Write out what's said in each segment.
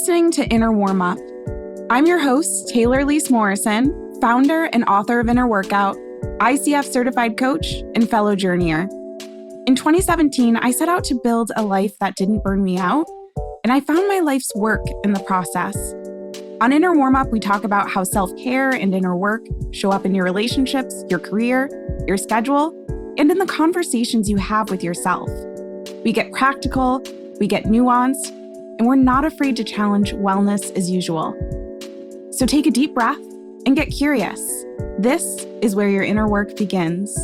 listening to Inner Warmup. I'm your host, Taylor Lise Morrison, founder and author of Inner Workout, ICF certified coach, and fellow journeyer. In 2017, I set out to build a life that didn't burn me out, and I found my life's work in the process. On Inner Warmup, we talk about how self-care and inner work show up in your relationships, your career, your schedule, and in the conversations you have with yourself. We get practical, we get nuanced, and we're not afraid to challenge wellness as usual. So take a deep breath and get curious. This is where your inner work begins.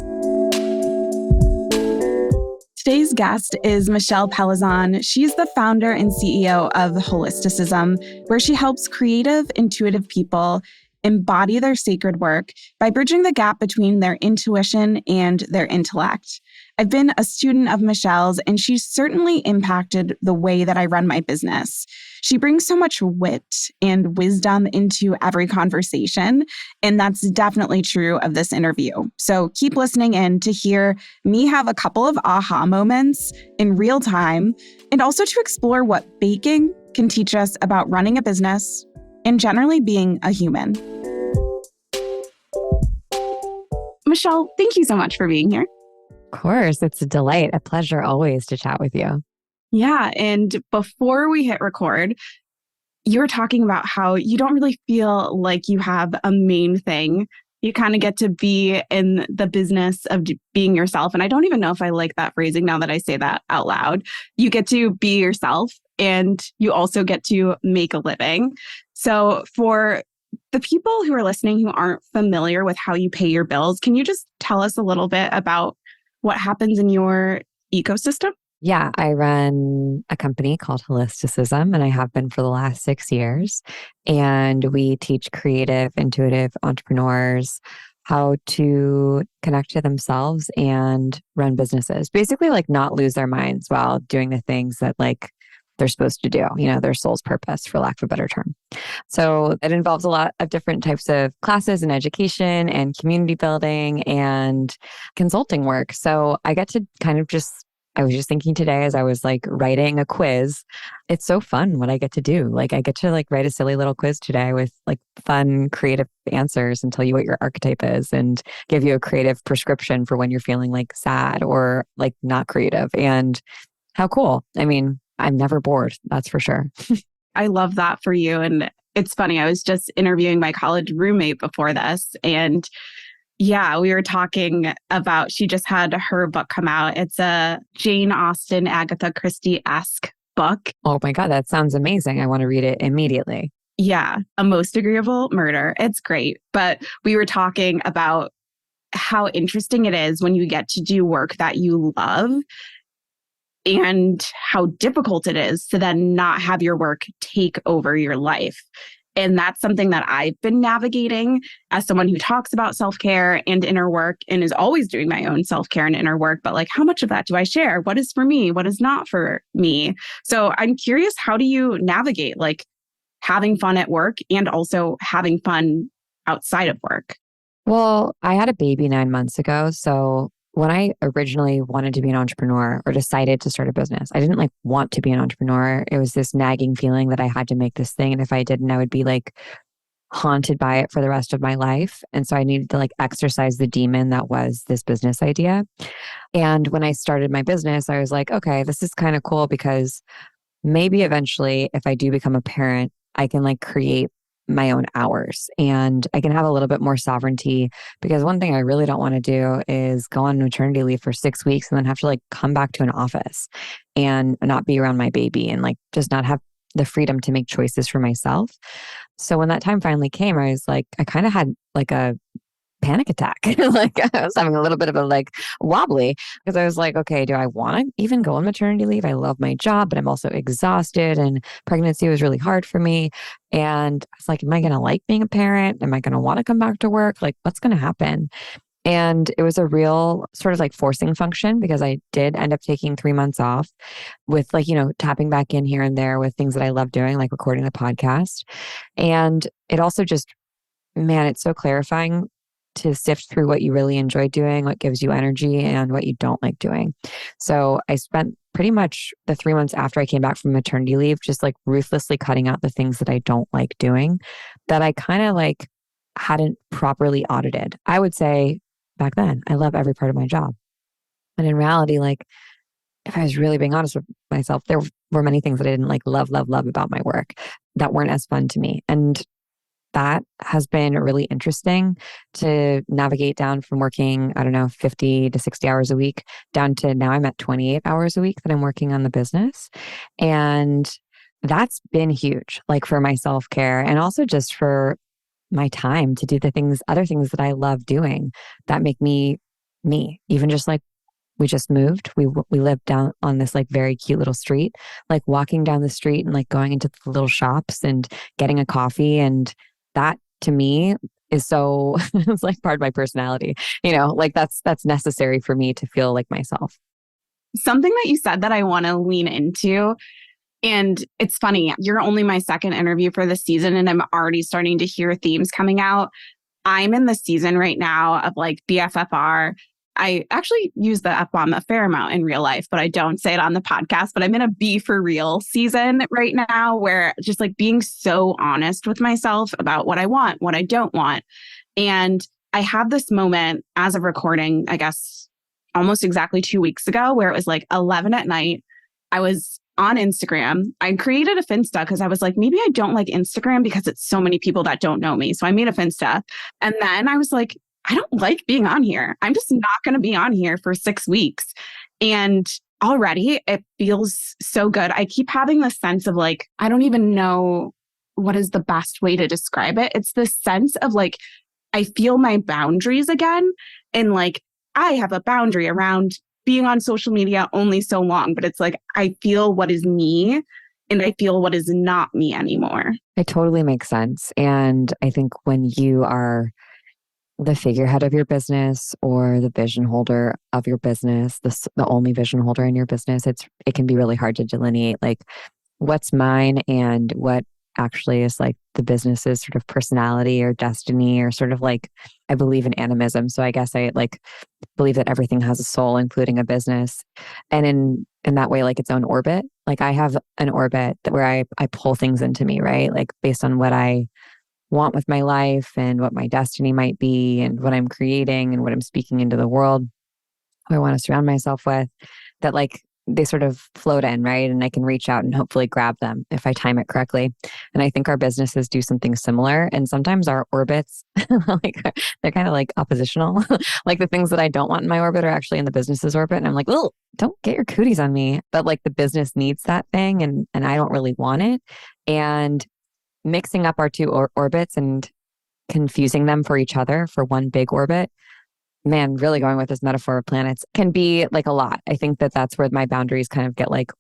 Today's guest is Michelle Pellizon. She's the founder and CEO of Holisticism, where she helps creative, intuitive people embody their sacred work by bridging the gap between their intuition and their intellect. I've been a student of Michelle's, and she's certainly impacted the way that I run my business. She brings so much wit and wisdom into every conversation, and that's definitely true of this interview. So keep listening in to hear me have a couple of aha moments in real time, and also to explore what baking can teach us about running a business and generally being a human. Michelle, thank you so much for being here. Of course, it's a delight, a pleasure always to chat with you. Yeah, and before we hit record, you were talking about how you don't really feel like you have a main thing. You kind of get to be in the business of being yourself. And I don't even know if I like that phrasing now that I say that out loud. You get to be yourself, and you also get to make a living. So for the people who are listening who aren't familiar with how you pay your bills, can you just tell us a little bit about what happens in your ecosystem? Yeah, I run a company called Holisticism, and I have been for the last 6 years. And we teach creative, intuitive entrepreneurs how to connect to themselves and run businesses. Basically, like not lose their minds while doing the things that they're supposed to do, their soul's purpose, for lack of a better term. So it involves a lot of different types of classes and education and community building and consulting work. So I get to I was just thinking today as I was writing a quiz, it's so fun what I get to do. I get to write a silly little quiz today with fun, creative answers and tell you what your archetype is and give you a creative prescription for when you're feeling sad or not creative. And how cool. I mean, I'm never bored, that's for sure. I love that for you. And it's funny, I was just interviewing my college roommate before this, and yeah, we were talking about, she just had her book come out. It's a Jane Austen, Agatha Christie-esque book. Oh my God, that sounds amazing. I want to read it immediately. Yeah, A Most Agreeable Murder. It's great. But we were talking about how interesting it is when you get to do work that you love, and how difficult it is to then not have your work take over your life. And that's something that I've been navigating as someone who talks about self-care and inner work and is always doing my own self-care and inner work. But how much of that do I share? What is for me? What is not for me? So I'm curious, how do you navigate having fun at work and also having fun outside of work? Well, I had a baby 9 months ago. So when I originally wanted to be an entrepreneur or decided to start a business, I didn't want to be an entrepreneur. It was this nagging feeling that I had to make this thing. And if I didn't, I would be haunted by it for the rest of my life. And so I needed to exercise the demon that was this business idea. And when I started my business, I was okay, this is kind of cool because maybe eventually if I do become a parent, I can create my own hours and I can have a little bit more sovereignty, because one thing I really don't want to do is go on maternity leave for 6 weeks and then have to come back to an office and not be around my baby and just not have the freedom to make choices for myself. So when that time finally came, I was I kind of had a panic attack. I was having a little bit of a wobbly, because I was okay, do I want to even go on maternity leave? I love my job, but I'm also exhausted, and pregnancy was really hard for me. And I was am I going to like being a parent? Am I going to want to come back to work? What's going to happen? And it was a real sort of forcing function, because I did end up taking 3 months off with tapping back in here and there with things that I love doing, like recording the podcast. And it also just, man, it's so clarifying to sift through what you really enjoy doing, what gives you energy, and what you don't like doing. So I spent pretty much the 3 months after I came back from maternity leave, just like ruthlessly cutting out the things that I don't like doing that I kind of like hadn't properly audited. I would say back then, I love every part of my job. And in reality, like if I was really being honest with myself, there were many things that I didn't like love about my work that weren't as fun to me. And that has been really interesting to navigate down from working, I don't know, 50 to 60 hours a week down to now I'm at 28 hours a week that I'm working on the business. And that's been huge, like for my self-care and also just for my time to do the things, other things that I love doing that make me me. Even just like we just moved. We live down on this like very cute little street, like walking down the street and like going into the little shops and getting a coffee. And that to me is so, it's like part of my personality, like that's necessary for me to feel like myself. Something that you said that I want to lean into, and it's funny, you're only my second interview for the season and I'm already starting to hear themes coming out. I'm in the season right now of like BFFR. I actually use the F-bomb a fair amount in real life, but I don't say it on the podcast. But I'm in a be for real season right now where just like being so honest with myself about what I want, what I don't want. And I have this moment as of recording, I guess, almost exactly 2 weeks ago where it was like 11 at night. I was on Instagram. I created a Finsta because I was like, maybe I don't like Instagram because it's so many people that don't know me. So I made a Finsta. And then I was like, I don't like being on here. I'm just not going to be on here for 6 weeks. And already it feels so good. I keep having this sense of like, I don't even know what is the best way to describe it. It's this sense of like, I feel my boundaries again. And like, I have a boundary around being on social media only so long, but it's like, I feel what is me and I feel what is not me anymore. It totally makes sense. And I think when you are the figurehead of your business or the vision holder of your business, the only vision holder in your business, it can be really hard to delineate like what's mine and what actually is like the business's sort of personality or destiny or sort of like, I believe in animism. So I guess I like believe that everything has a soul, including a business. And in that way, like its own orbit, like I have an orbit where I pull things into me, right? Like based on what I want with my life and what my destiny might be and what I'm creating and what I'm speaking into the world, who I want to surround myself with, that like they sort of float in, right? And I can reach out and hopefully grab them if I time it correctly. And I think our businesses do something similar. And sometimes our orbits, like they're kind of like oppositional. Like the things that I don't want in my orbit are actually in the business's orbit. And I'm like, oh, don't get your cooties on me. But like the business needs that thing and I don't really want it. And mixing up our two orbits and confusing them for each other for one big orbit, man, really going with this metaphor of planets can be like a lot. I think that that's where my boundaries kind of get like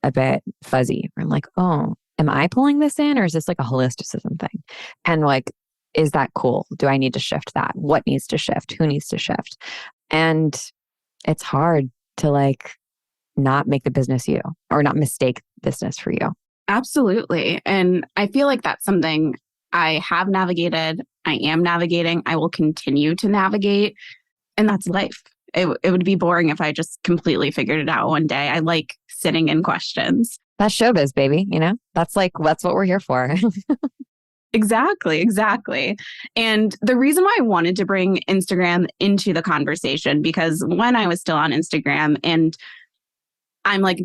a bit fuzzy. I'm like, oh, am I pulling this in or is this like a holisticism thing? And like, is that cool? Do I need to shift that? What needs to shift? Who needs to shift? And it's hard to like not make the business you or not mistake business for you. Absolutely. And I feel like that's something I have navigated, I am navigating, I will continue to navigate. And that's life. It would be boring if I just completely figured it out one day. I like sitting in questions. That's showbiz, baby. That's what we're here for. Exactly. And the reason why I wanted to bring Instagram into the conversation, because when I was still on Instagram and I'm like,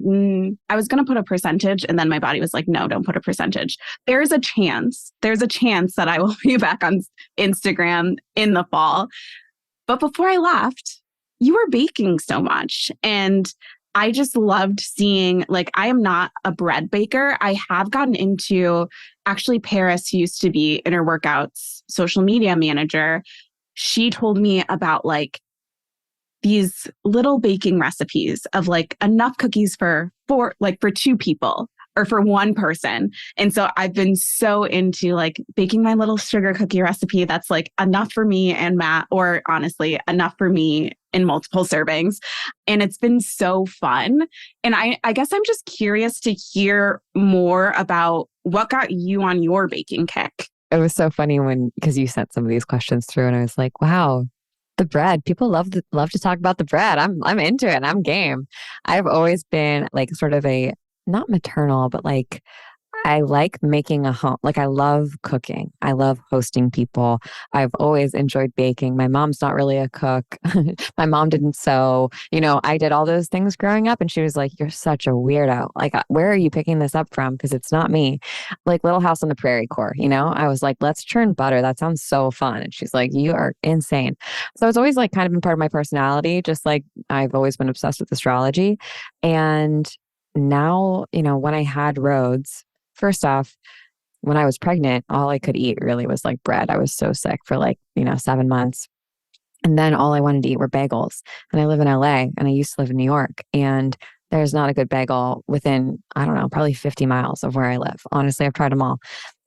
I was going to put a percentage and then my body was like, no, don't put a percentage. There's a chance that I will be back on Instagram in the fall. But before I left, you were baking so much. And I just loved seeing, like, I am not a bread baker. I have gotten into, actually, Paris, who used to be Inner Workouts social media manager. She told me about like these little baking recipes of like enough cookies for 2 people or for 1 person. And so I've been so into like baking my little sugar cookie recipe that's like enough for me and Matt, or honestly, enough for me in multiple servings. And it's been so fun. And I guess I'm just curious to hear more about what got you on your baking kick. it was so funny because you sent some of these questions through and I was like, wow, the bread. People love to talk about the bread. I'm into it. I'm game. I've always been like sort of a not maternal, but like I like making a home. Like I love cooking. I love hosting people. I've always enjoyed baking. My mom's not really a cook. My mom didn't sew. I did all those things growing up and she was like, "You're such a weirdo. Like where are you picking this up from? Because it's not me." Like Little House on the Prairie core. I was like, "Let's churn butter. That sounds so fun." And she's like, "You are insane." So it's always like kind of been part of my personality, just like I've always been obsessed with astrology. And now, when I had Rhodes, first off, when I was pregnant, all I could eat really was like bread. I was so sick for like, 7 months. And then all I wanted to eat were bagels. And I live in LA and I used to live in New York. And there's not a good bagel within, I don't know, probably 50 miles of where I live. Honestly, I've tried them all.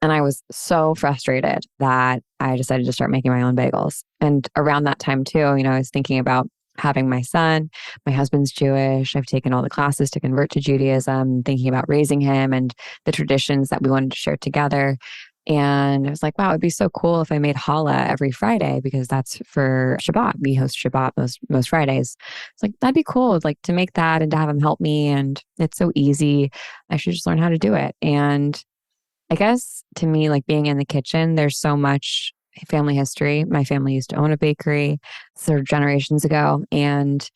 And I was so frustrated that I decided to start making my own bagels. And around that time too, I was thinking about having my son. My husband's Jewish. I've taken all the classes to convert to Judaism, thinking about raising him and the traditions that we wanted to share together. And I was like, wow, it'd be so cool if I made challah every Friday because that's for Shabbat. We host Shabbat most Fridays. It's like, that'd be cool, like to make that and to have him help me. And it's so easy. I should just learn how to do it. And I guess to me, like being in the kitchen, there's so much family history. My family used to own a bakery sort of generations ago. And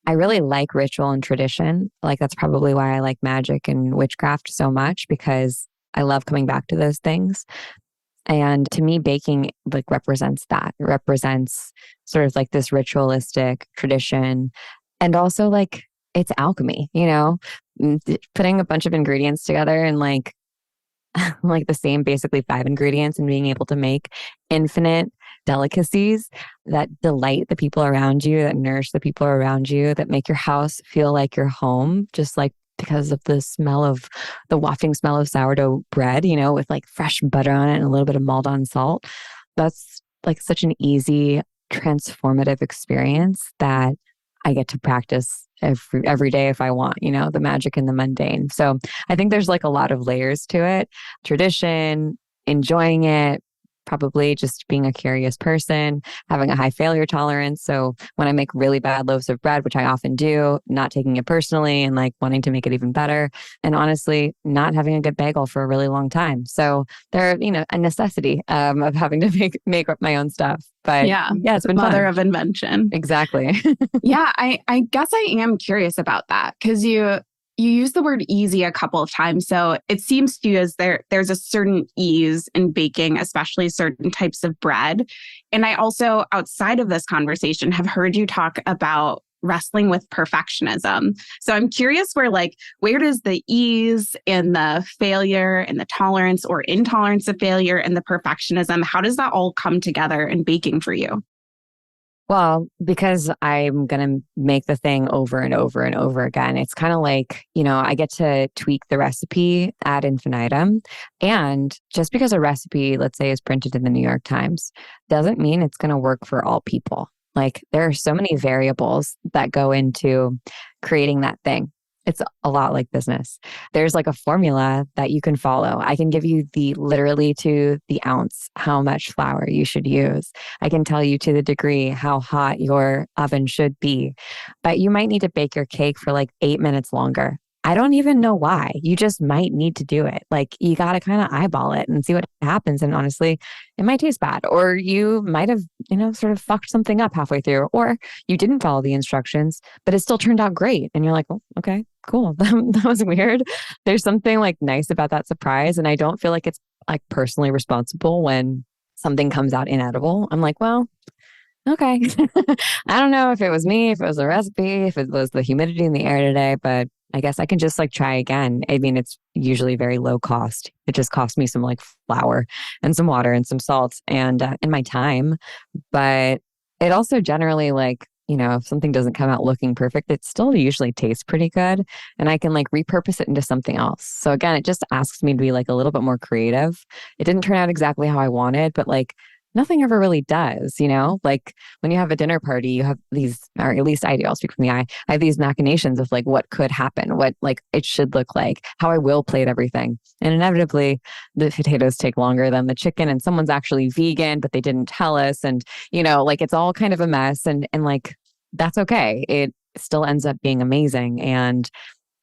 I really like ritual and tradition. Like that's probably why I like magic and witchcraft so much because I love coming back to those things. And to me, baking like represents that. It represents sort of like this ritualistic tradition. And also like it's alchemy, putting a bunch of ingredients together and like the same basically 5 ingredients and being able to make infinite delicacies that delight the people around you, that nourish the people around you, that make your house feel like your home, just like because of the wafting smell of sourdough bread, with like fresh butter on it and a little bit of Maldon salt. That's like such an easy, transformative experience that I get to practice every day if I want, the magic and the mundane. So I think there's like a lot of layers to it. Tradition, enjoying it, probably just being a curious person, having a high failure tolerance. So when I make really bad loaves of bread, which I often do, not taking it personally and like wanting to make it even better. And honestly, not having a good bagel for a really long time. So there, a necessity of having to make up my own stuff. But yeah, it's been mother fun. of invention. Exactly. Yeah, I guess I am curious about that because you use the word easy a couple of times. So it seems to you as there's a certain ease in baking, especially certain types of bread. And I also, outside of this conversation, have heard you talk about wrestling with perfectionism. So I'm curious where does the ease and the failure and the tolerance or intolerance of failure and the perfectionism, how does that all come together in baking for you? Well, because I'm going to make the thing over and over and over again. It's kind of like, I get to tweak the recipe ad infinitum. And just because a recipe, let's say, is printed in the New York Times, doesn't mean it's going to work for all people. Like there are so many variables that go into creating that thing. It's a lot like business. There's like a formula that you can follow. I can give you literally to the ounce how much flour you should use. I can tell you to the degree how hot your oven should be. But you might need to bake your cake for like 8 minutes longer. I don't even know why. You just might need to do it. Like you got to kind of eyeball it and see what happens. And honestly, it might taste bad, or you might have, sort of fucked something up halfway through, or you didn't follow the instructions, but it still turned out great. And you're like, oh, okay, cool. That was weird. There's something like nice about that surprise. And I don't feel like it's like personally responsible when something comes out inedible. I'm like, well, okay. I don't know if it was me, if it was the recipe, if it was the humidity in the air today, but I guess I can just like try again. I mean, it's usually very low cost. It just costs me some like flour and some water and some salt and my time. But it also generally like, if something doesn't come out looking perfect, it still usually tastes pretty good. And I can like repurpose it into something else. So again, it just asks me to be like a little bit more creative. It didn't turn out exactly how I wanted, but like nothing ever really does, like when you have a dinner party, you have these, or at least I do, I'll speak from the I have these machinations of like what could happen, what like it should look like, how I will plate everything. And inevitably the potatoes take longer than the chicken and someone's actually vegan, but they didn't tell us. And, like it's all kind of a mess and like, that's okay. It still ends up being amazing. And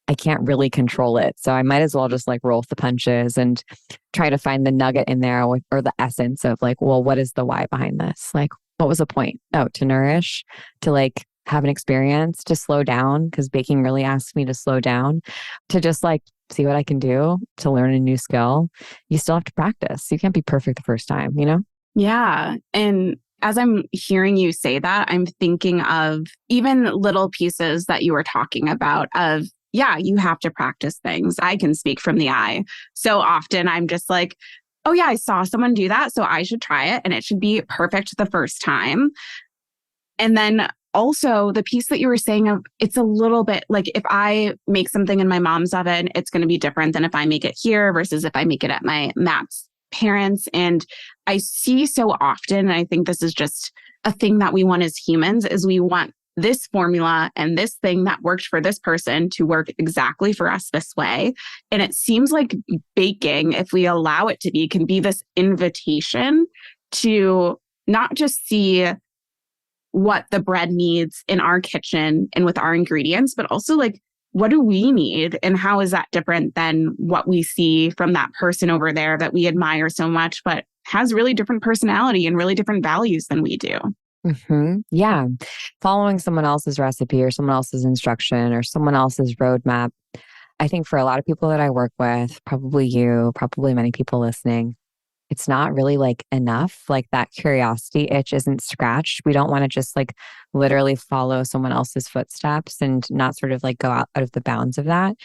I can't really control it. So I might as well just like roll with the punches and try to find the nugget in there or the essence of like, well, what is the why behind this? Like, what was the point? Oh, to nourish, to like have an experience, to slow down, because baking really asks me to slow down, to just like see what I can do, to learn a new skill. You still have to practice. You can't be perfect the first time, Yeah. And as I'm hearing you say that, I'm thinking of even little pieces that you were talking about of, yeah, you have to practice things. I can speak from the I. So often I'm just like, oh yeah, I saw someone do that, so I should try it and it should be perfect the first time. And then also the piece that you were saying of it's a little bit like if I make something in my mom's oven, it's going to be different than if I make it here versus if I make it at my Matt's parents. And I see so often, and I think this is just a thing that we want as humans, is we want this formula and this thing that worked for this person to work exactly for us this way. And it seems like baking, if we allow it to be, can be this invitation to not just see what the bread needs in our kitchen and with our ingredients, but also like, what do we need? And how is that different than what we see from that person over there that we admire so much, but has really different personality and really different values than we do? Yeah. Following someone else's recipe or someone else's instruction or someone else's roadmap. I think for a lot of people that I work with, probably you, probably many people listening, it's not really like enough. Like that curiosity itch isn't scratched. We don't want to just like literally follow someone else's footsteps and not sort of like go out of the bounds of that.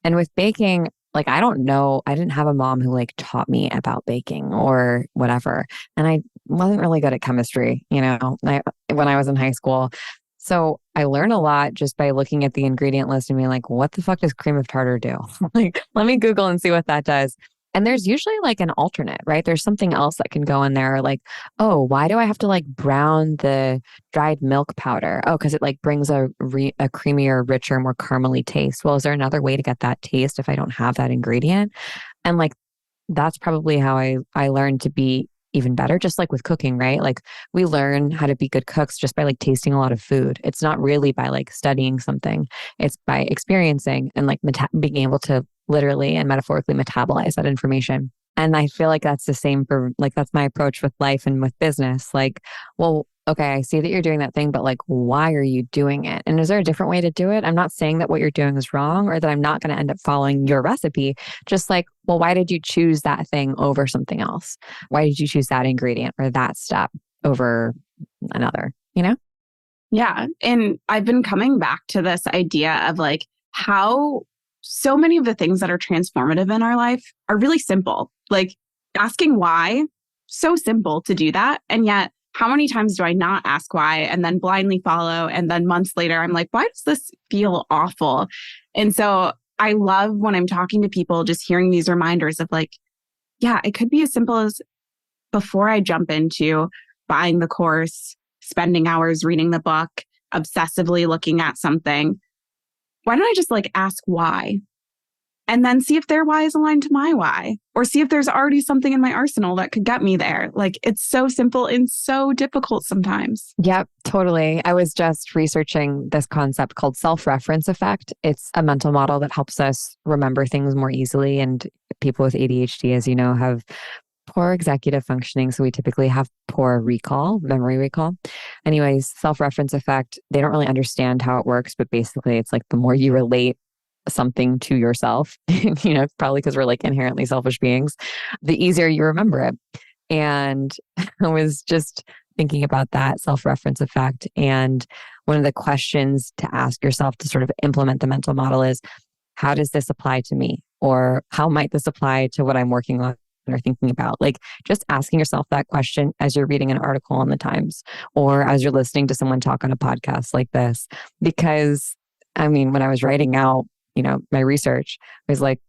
And with baking, like, I don't know, I didn't have a mom who like taught me about baking or whatever. And I wasn't really good at chemistry, when I was in high school. So I learned a lot just by looking at the ingredient list and being like, what the fuck does cream of tartar do? Like, let me Google and see what that does. And there's usually like an alternate, right? There's something else that can go in there. Like, oh, why do I have to like brown the dried milk powder? Oh, because it like brings a creamier, richer, more caramely taste. Well, is there another way to get that taste if I don't have that ingredient? And like, that's probably how I learned to be even better, just like with cooking, right? Like we learn how to be good cooks just by like tasting a lot of food. It's not really by like studying something. It's by experiencing and like being able to literally and metaphorically metabolize that information. And I feel like that's the same for like, that's my approach with life and with business. Like, well, okay, I see that you're doing that thing, but like, why are you doing it? And is there a different way to do it? I'm not saying that what you're doing is wrong or that I'm not going to end up following your recipe. Just like, well, why did you choose that thing over something else? Why did you choose that ingredient or that step over another, Yeah. And I've been coming back to this idea of like how so many of the things that are transformative in our life are really simple. Like asking why, so simple to do that. And yet, how many times do I not ask why and then blindly follow? And then months later, I'm like, why does this feel awful? And so I love when I'm talking to people, just hearing these reminders of like, yeah, it could be as simple as before I jump into buying the course, spending hours reading the book, obsessively looking at something. Why don't I just like ask why? And then see if their why is aligned to my why, or see if there's already something in my arsenal that could get me there. Like it's so simple and so difficult sometimes. Yep, totally. I was just researching this concept called self-reference effect. It's a mental model that helps us remember things more easily. And people with ADHD, as you know, have poor executive functioning. So we typically have poor memory recall. Anyways, self-reference effect, they don't really understand how it works, but basically it's like the more you relate something to yourself, probably because we're like inherently selfish beings, the easier you remember it. And I was just thinking about that self-reference effect. And one of the questions to ask yourself to sort of implement the mental model is, how does this apply to me? Or how might this apply to what I'm working on or thinking about? Like just asking yourself that question as you're reading an article in the Times or as you're listening to someone talk on a podcast like this. Because I mean, when I was writing out, my research, I was like,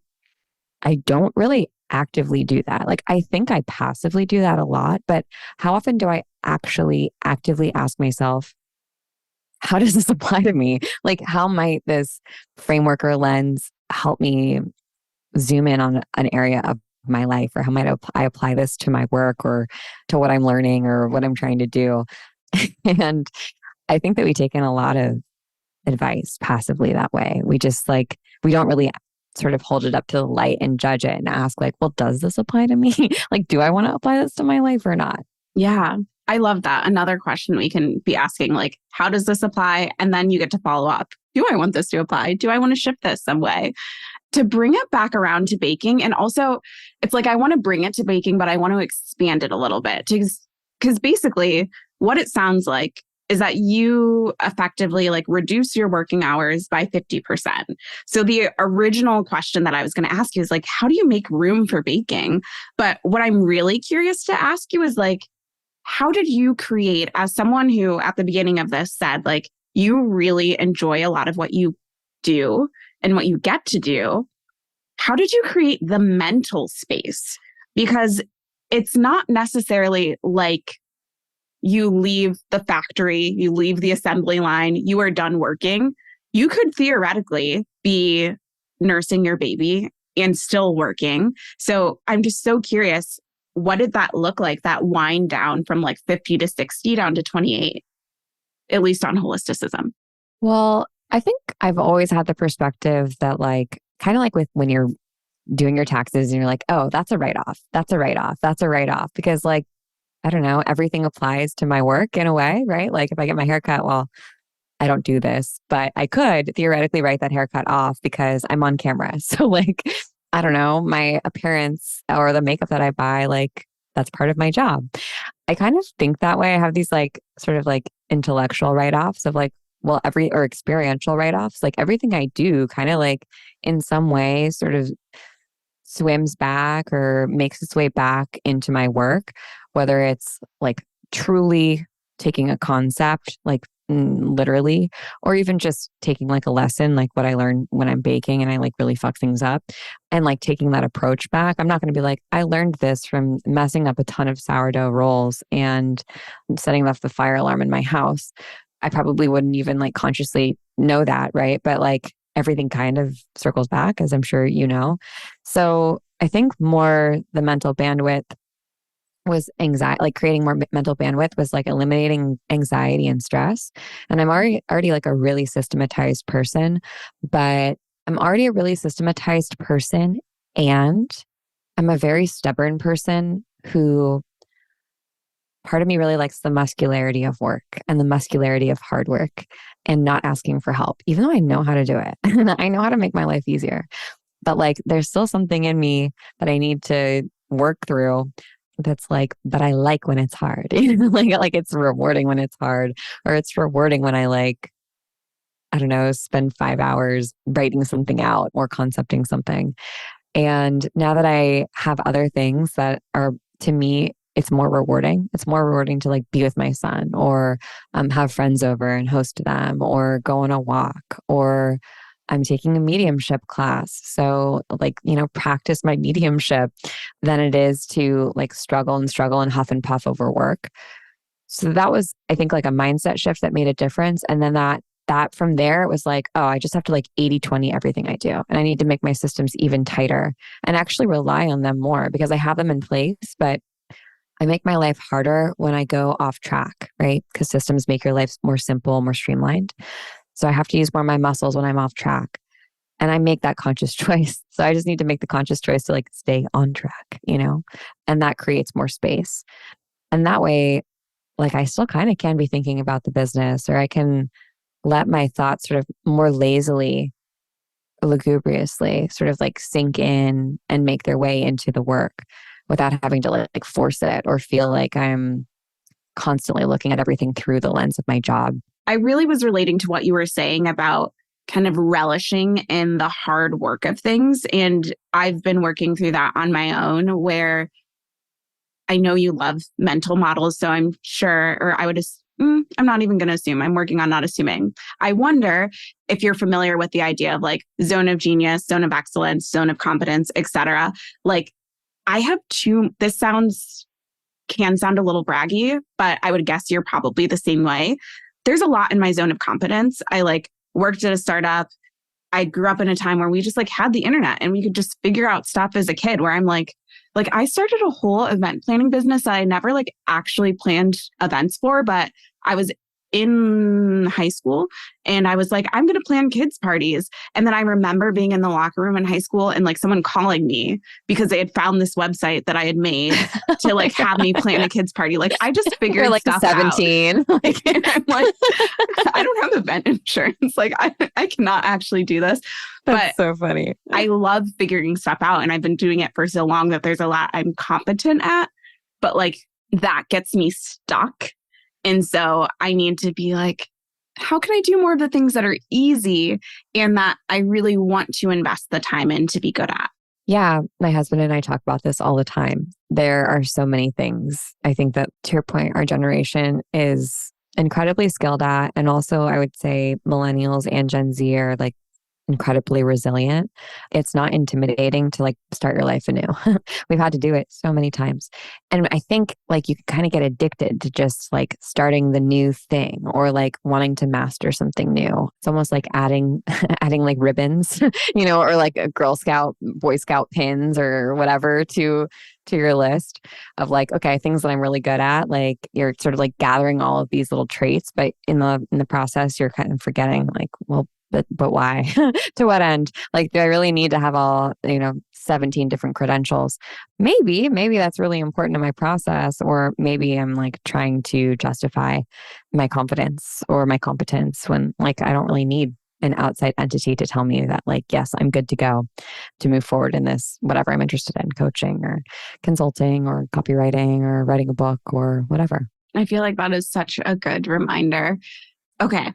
I don't really actively do that. Like, I think I passively do that a lot, but how often do I actually actively ask myself, how does this apply to me? Like, how might this framework or lens help me zoom in on an area of my life? Or how might I apply this to my work or to what I'm learning or what I'm trying to do? And I think that we take in a lot of advice passively that way. We just like, we don't really sort of hold it up to the light and judge it and ask, like, well, does this apply to me? Like, do I want to apply this to my life or not? Yeah, I love that. Another question we can be asking, like, how does this apply? And then you get to follow up. Do I want this to apply? Do I want to shift this some way? To bring it back around to baking. And also, it's like, I want to bring it to baking, but I want to expand it a little bit. Because basically, what it sounds like is that you effectively like reduce your working hours by 50%. So the original question that I was going to ask you is like, how do you make room for baking? But what I'm really curious to ask you is like, how did you create, as someone who at the beginning of this said, like, you really enjoy a lot of what you do and what you get to do, how did you create the mental space? Because it's not necessarily like you leave the factory, you leave the assembly line, you are done working. You could theoretically be nursing your baby and still working. So I'm just so curious, what did that look like, that wind down from like 50 to 60 down to 28, at least on holisticism? Well, I think I've always had the perspective that like, kind of like with when you're doing your taxes and you're like, oh, that's a write-off. That's a write-off. That's a write-off. Because like, I don't know, everything applies to my work in a way, right? Like if I get my haircut, well, I don't do this, but I could theoretically write that haircut off because I'm on camera. So like, I don't know, my appearance or the makeup that I buy, like that's part of my job. I kind of think that way. I have these like sort of like intellectual write-offs of like, well, or experiential write-offs, like everything I do kind of like in some way sort of swims back or makes its way back into my work, whether it's like truly taking a concept, like literally, or even just taking like a lesson, like what I learned when I'm baking and I like really fuck things up and like taking that approach back. I'm not going to be like, I learned this from messing up a ton of sourdough rolls and setting off the fire alarm in my house. I probably wouldn't even like consciously know that, right? But like everything kind of circles back, as I'm sure you know. So I think more the mental bandwidth was anxiety, like creating more mental bandwidth was like eliminating anxiety and stress. And I'm already like a really systematized person, but I'm already a really systematized person. And I'm a very stubborn person who part of me really likes the muscularity of work and the muscularity of hard work and not asking for help, even though I know how to do it and I know how to make my life easier. But like, there's still something in me that I need to work through that's like, but I like when it's hard, like it's rewarding when it's hard, or it's rewarding when I like, I don't know, spend 5 hours writing something out or concepting something. And now that I have other things that are, to me, it's more rewarding. It's more rewarding to like be with my son or have friends over and host them or go on a walk, or I'm taking a mediumship class. So like, practice my mediumship than it is to like struggle and huff and puff over work. So that was, I think, like a mindset shift that made a difference. And then that from there, it was like, oh, I just have to like 80/20 everything I do. And I need to make my systems even tighter and actually rely on them more because I have them in place, but I make my life harder when I go off track, right? Because systems make your life more simple, more streamlined. So I have to use more of my muscles when I'm off track. And I make that conscious choice. So I just need to make the conscious choice to like stay on track, and that creates more space. And that way, like I still kind of can be thinking about the business, or I can let my thoughts sort of more lazily, lugubriously sort of like sink in and make their way into the work without having to like force it or feel like I'm constantly looking at everything through the lens of my job. I really was relating to what you were saying about kind of relishing in the hard work of things. And I've been working through that on my own, where I know you love mental models. So I'm sure, or I would I'm not even going to assume. I'm working on not assuming. I wonder if you're familiar with the idea of like zone of genius, zone of excellence, zone of competence, etc. Like I have this can sound a little braggy, but I would guess you're probably the same way. There's a lot in my zone of competence. I like worked at a startup. I grew up in a time where we just like had the internet and we could just figure out stuff as a kid, where I'm like I started a whole event planning business that I never like actually planned events for, but I was in high school and I was like, I'm going to plan kids parties. And then I remember being in the locker room in high school and like someone calling me because they had found this website that I had made to like have me plan a kids party. Like I just figured You're like stuff 17. out. And I'm like, I don't have event insurance. Like I cannot actually do this. That's so funny. I love figuring stuff out. And I've been doing it for so long that there's a lot I'm competent at, but like that gets me stuck. And so I need to be like, how can I do more of the things that are easy and that I really want to invest the time in to be good at? Yeah, my husband and I talk about this all the time. There are so many things. I think that, to your point, our generation is incredibly skilled at. And also, I would say millennials and Gen Z are like incredibly resilient. It's not intimidating to like start your life anew. We've had to do it so many times. And I think like you can kind of get addicted to just like starting the new thing or like wanting to master something new. It's almost like adding like ribbons, or like a Girl Scout, Boy Scout pins or whatever to your list of like, okay, things that I'm really good at. Like you're sort of like gathering all of these little traits, but in the process, you're kind of forgetting like, well, but why? To what end? Like, do I really need to have all, 17 different credentials? Maybe that's really important in my process. Or maybe I'm like trying to justify my confidence or my competence when like, I don't really need an outside entity to tell me that like, yes, I'm good to go to move forward in this, whatever I'm interested in, coaching or consulting or copywriting or writing a book or whatever. I feel like that is such a good reminder. Okay.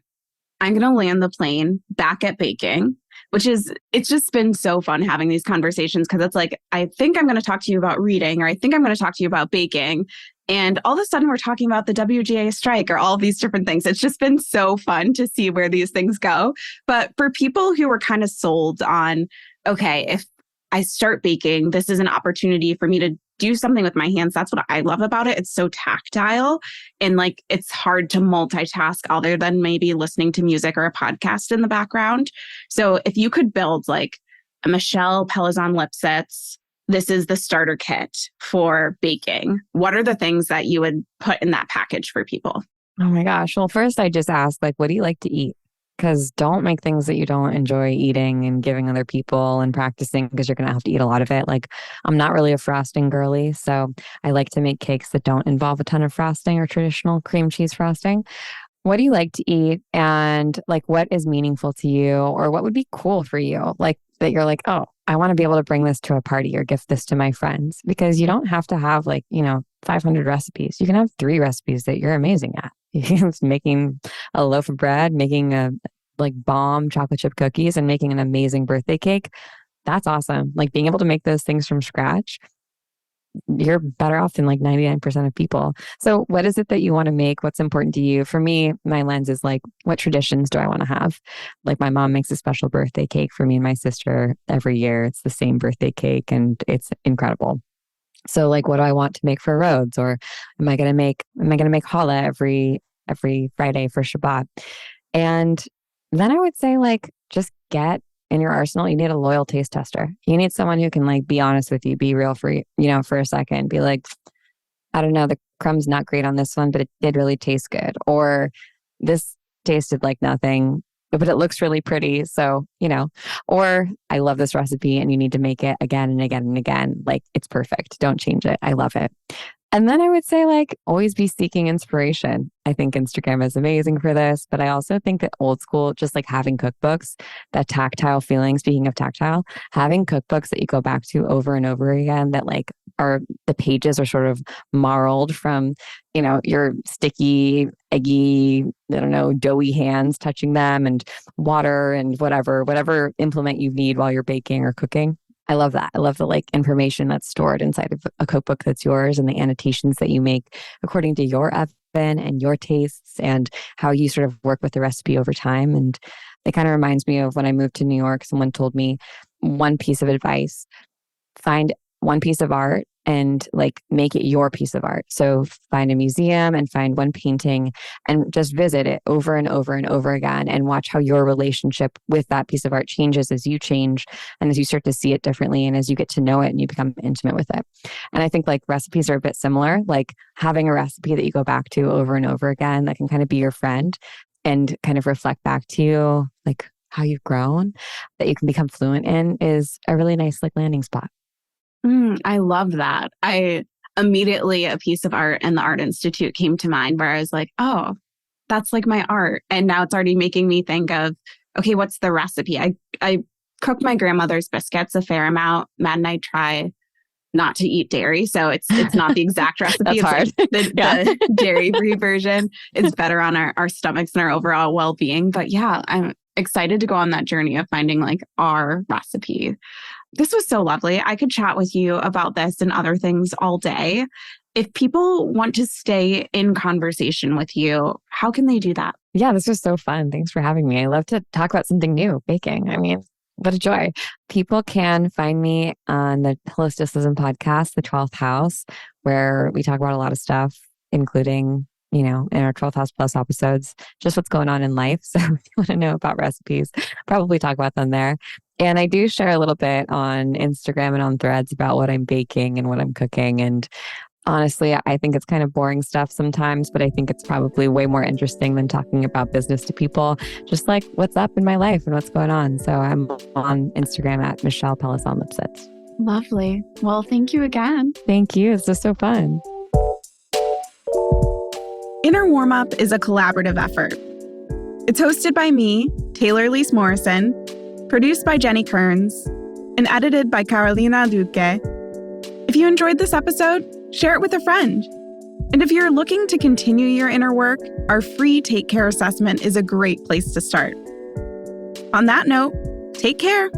I'm going to land the plane back at baking, it's just been so fun having these conversations because it's like, I think I'm going to talk to you about reading, or I think I'm going to talk to you about baking. And all of a sudden we're talking about the WGA strike or all these different things. It's just been so fun to see where these things go. But for people who were kind of sold on, okay, if I start baking, this is an opportunity for me to do something with my hands. That's what I love about it. It's so tactile and like it's hard to multitask other than maybe listening to music or a podcast in the background. So if you could build like a Michelle Pellizon Lipsitz, this is the starter kit for baking, what are the things that you would put in that package for people? Oh my gosh. Well, first I just ask like, what do you like to eat? Because don't make things that you don't enjoy eating and giving other people and practicing because you're going to have to eat a lot of it. Like I'm not really a frosting girly. So I like to make cakes that don't involve a ton of frosting or traditional cream cheese frosting. What do you like to eat? And like, what is meaningful to you or what would be cool for you? Like that you're like, oh, I want to be able to bring this to a party or gift this to my friends, because you don't have to have like, 500 recipes. You can have 3 recipes that you're amazing at. It's making a loaf of bread, making a like bomb chocolate chip cookies and making an amazing birthday cake. That's awesome. Like being able to make those things from scratch, you're better off than like 99% of people. So what is it that you want to make? What's important to you? For me, my lens is like, what traditions do I want to have? Like my mom makes a special birthday cake for me and my sister every year. It's the same birthday cake and it's incredible. So like, what do I want to make for Rhodes? Or am I going to make challah every Friday for Shabbat? And then I would say like, just get in your arsenal. You need a loyal taste tester. You need someone who can like be honest with you, be real for you, for a second, be like, I don't know, the crumb's not great on this one, but it did really taste good. Or this tasted like nothing, but it looks really pretty. So, or I love this recipe and you need to make it again and again and again. Like it's perfect. Don't change it. I love it. And then I would say like always be seeking inspiration. I think Instagram is amazing for this, but I also think that old school, just like having cookbooks, that tactile feeling, speaking of tactile, having cookbooks that you go back to over and over again that like the pages are sort of marled from, your sticky, eggy, doughy hands touching them and water and whatever implement you need while you're baking or cooking. I love that. I love the like information that's stored inside of a cookbook that's yours and the annotations that you make according to your oven and your tastes and how you sort of work with the recipe over time. And it kind of reminds me of when I moved to New York, someone told me one piece of advice: find one piece of art and like make it your piece of art. So find a museum and find one painting and just visit it over and over and over again and watch how your relationship with that piece of art changes as you change and as you start to see it differently and as you get to know it and you become intimate with it. And I think like recipes are a bit similar, like having a recipe that you go back to over and over again that can kind of be your friend and kind of reflect back to you like how you've grown, that you can become fluent in, is a really nice like landing spot. I love that. I immediately, a piece of art in the Art Institute came to mind where I was like, oh, that's like my art. And now it's already making me think of, okay, what's the recipe? I cook my grandmother's biscuits a fair amount. Matt and I try not to eat dairy. So it's not the exact recipe. That's it's hard. Like the dairy-free version is better on our stomachs and our overall well-being. But yeah, I'm excited to go on that journey of finding like our recipe. This was so lovely. I could chat with you about this and other things all day. If people want to stay in conversation with you, how can they do that? Yeah, this was so fun. Thanks for having me. I love to talk about something new, baking. I mean, what a joy. People can find me on the Holisticism podcast, The 12th House, where we talk about a lot of stuff, including, you know, in our 12th House Plus episodes, just what's going on in life. So if you want to know about recipes, probably talk about them there. And I do share a little bit on Instagram and on Threads about what I'm baking and what I'm cooking. And honestly, I think it's kind of boring stuff sometimes, but I think it's probably way more interesting than talking about business to people, just like what's up in my life and what's going on. So I'm on Instagram at Michelle Pellizon Lipsitz. Lovely. Well, thank you again. Thank you. It's just so fun. Inner Warmup is a collaborative effort. It's hosted by me, Taylor Lise Morrison, produced by Jenny Kearns, and edited by Carolina Duque. If you enjoyed this episode, share it with a friend. And if you're looking to continue your inner work, our free Take Care assessment is a great place to start. On that note, take care.